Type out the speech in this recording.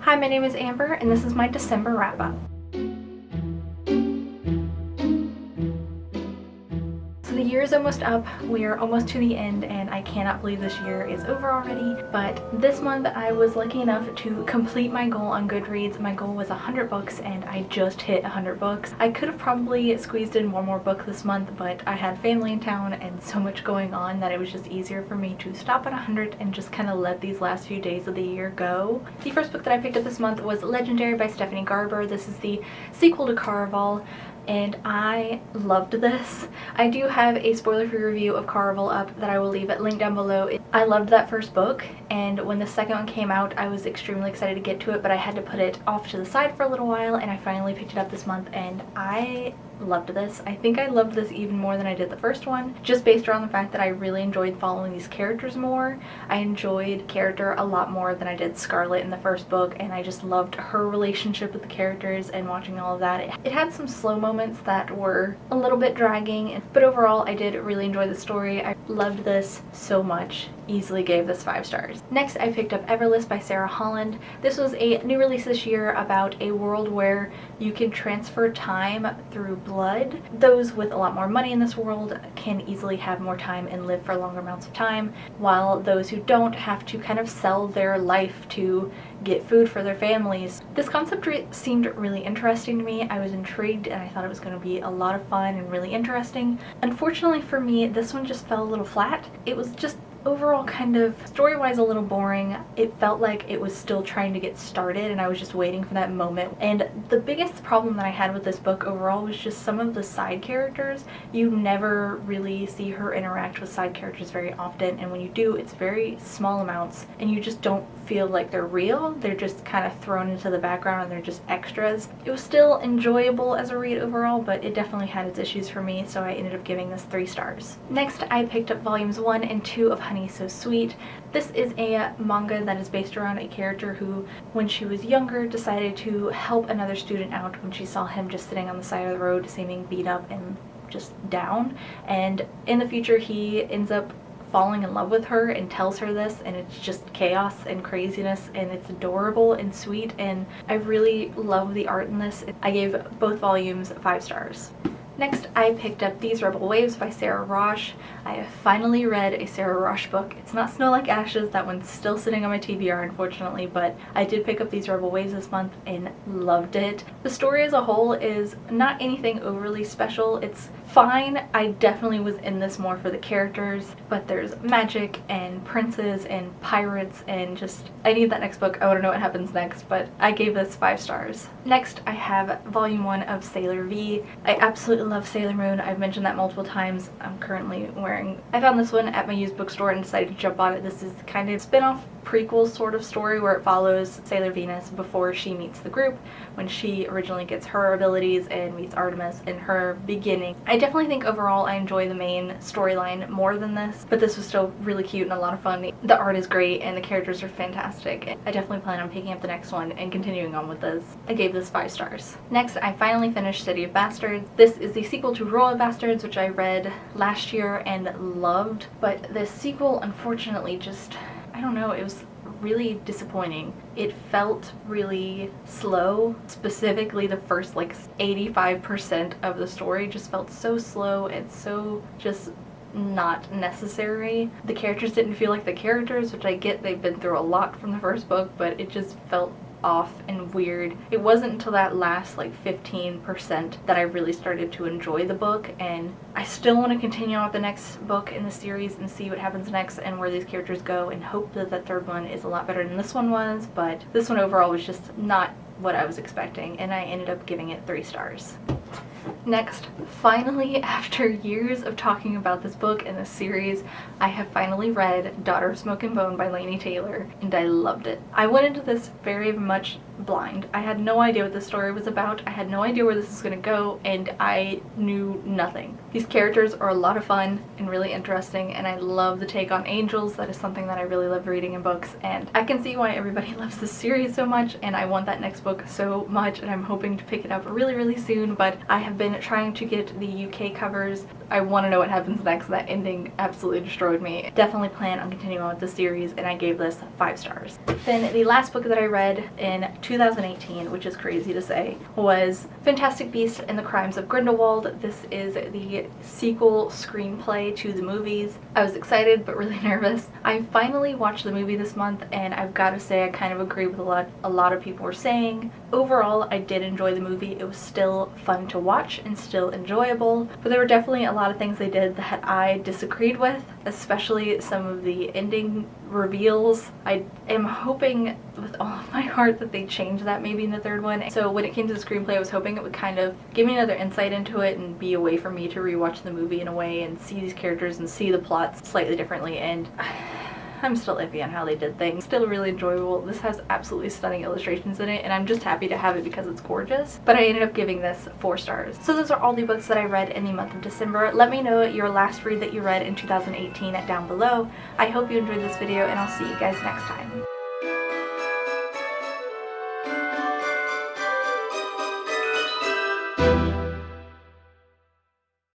Hi, my name is Amber, and this is my December wrap-up. So the year is almost up, we are almost to the end, and I cannot believe this year is over already. But this month I was lucky enough to complete my goal on Goodreads. My goal was 100 books and I just hit 100 books. I could have probably squeezed in one more book this month, but I had family in town and so much going on that it was just easier for me to stop at 100 and just kind of let these last few days of the year go. The first book that I picked up this month was Legendary by Stephanie Garber. This is the sequel to Caraval, and I loved this. I do have a spoiler-free review of Caraval up that I will leave it linked down below. I loved that first book, and when the second one came out I was extremely excited to get to it, but I had to put it off to the side for a little while, and I finally picked it up this month and I loved this. I think I loved this even more than I did the first one, just based around the fact that I really enjoyed following these characters more. I enjoyed character a lot more than I did Scarlet in the first book, and I just loved her relationship with the characters and watching all of that. It had some slow moments that were a little bit dragging, but overall I did really enjoy the story. I loved this so much. Easily gave this 5 stars. Next, I picked up Everless by Sarah Holland. This was a new release this year about a world where you can transfer time through blood. Those with a lot more money in this world can easily have more time and live for longer amounts of time, while those who don't have to kind of sell their life to get food for their families. This concept seemed really interesting to me. I was intrigued and I thought it was going to be a lot of fun and really interesting. Unfortunately for me, this one just fell a little flat. It was just overall kind of story-wise a little boring. It felt like it was still trying to get started and I was just waiting for that moment. And the biggest problem that I had with this book overall was just some of the side characters. You never really see her interact with side characters very often, and when you do, it's very small amounts and you just don't feel like they're real. They're just kind of thrown into the background and they're just extras. It was still enjoyable as a read overall, but it definitely had its issues for me, so I ended up giving this 3 stars. Next, I picked up volumes 1 and 2 of Honey So Sweet. This is a manga that is based around a character who, when she was younger, decided to help another student out when she saw him just sitting on the side of the road seeming beat up and just down, and in the future he ends up falling in love with her and tells her this, and it's just chaos and craziness, and it's adorable and sweet, and I really love the art in this. I gave both volumes 5 stars. Next, I picked up These Rebel Waves by Sarah Rosh. I have finally read a Sarah Rosh book. It's not Snow Like Ashes, that one's still sitting on my TBR unfortunately, but I did pick up These Rebel Waves this month and loved it. The story as a whole is not anything overly special. It's fine. I definitely was in this more for the characters, but there's magic and princes and pirates and just, I need that next book. I want to know what happens next, but I gave this 5 stars. Next, I have volume 1 of Sailor V. I absolutely love Sailor Moon. I've mentioned that multiple times. I'm currently I found this one at my used bookstore and decided to jump on it. This is kind of spin-off prequel sort of story where it follows Sailor Venus before she meets the group, when she originally gets her abilities and meets Artemis in her beginning. I definitely think overall I enjoy the main storyline more than this, but this was still really cute and a lot of fun. The art is great and the characters are fantastic. I definitely plan on picking up the next one and continuing on with this. I gave this 5 stars. Next, I finally finished City of Bastards. This is the sequel to Royal Bastards, which I read last year and loved, but this sequel unfortunately just, I don't know, it was really disappointing. It felt really slow. Specifically the first like 85% of the story just felt so slow and so just not necessary. The characters didn't feel like the characters, which I get, they've been through a lot from the first book, but it just felt off and weird. It wasn't until that last like 15% that I really started to enjoy the book, and I still want to continue on with the next book in the series and see what happens next and where these characters go, and hope that the third one is a lot better than this one was, but this one overall was just not what I was expecting, and I ended up giving it 3 stars. Next, finally, after years of talking about this book and this series, I have finally read Daughter of Smoke and Bone by Laini Taylor, and I loved it. I went into this very much blind. I had no idea what this story was about. I had no idea where this was going to go, and I knew nothing. These characters are a lot of fun and really interesting, and I love the take on angels. That is something that I really love reading in books, and I can see why everybody loves this series so much, and I want that next book so much, and I'm hoping to pick it up really soon, but I have I've been trying to get the UK covers. I want to know what happens next. That ending absolutely destroyed me. Definitely plan on continuing on with the series, and I gave this 5 stars. Then the last book that I read in 2018, which is crazy to say, was Fantastic Beasts and the Crimes of Grindelwald. This is the sequel screenplay to the movies. I was excited but really nervous. I finally watched the movie this month, and I've got to say I kind of agree with a lot of people were saying. Overall, I did enjoy the movie. It was still fun to watch and still enjoyable, but there were definitely a lot of things they did that I disagreed with, especially some of the ending reveals. I am hoping with all of my heart that they change that maybe in the 3rd one. So when it came to the screenplay, I was hoping it would kind of give me another insight into it and be a way for me to rewatch the movie in a way and see these characters and see the plots slightly differently, and I'm still iffy on how they did things. Still really enjoyable. This has absolutely stunning illustrations in it, and I'm just happy to have it because it's gorgeous. But I ended up giving this 4 stars. So those are all the books that I read in the month of December. Let me know your last read that you read in 2018 down below. I hope you enjoyed this video, and I'll see you guys next time.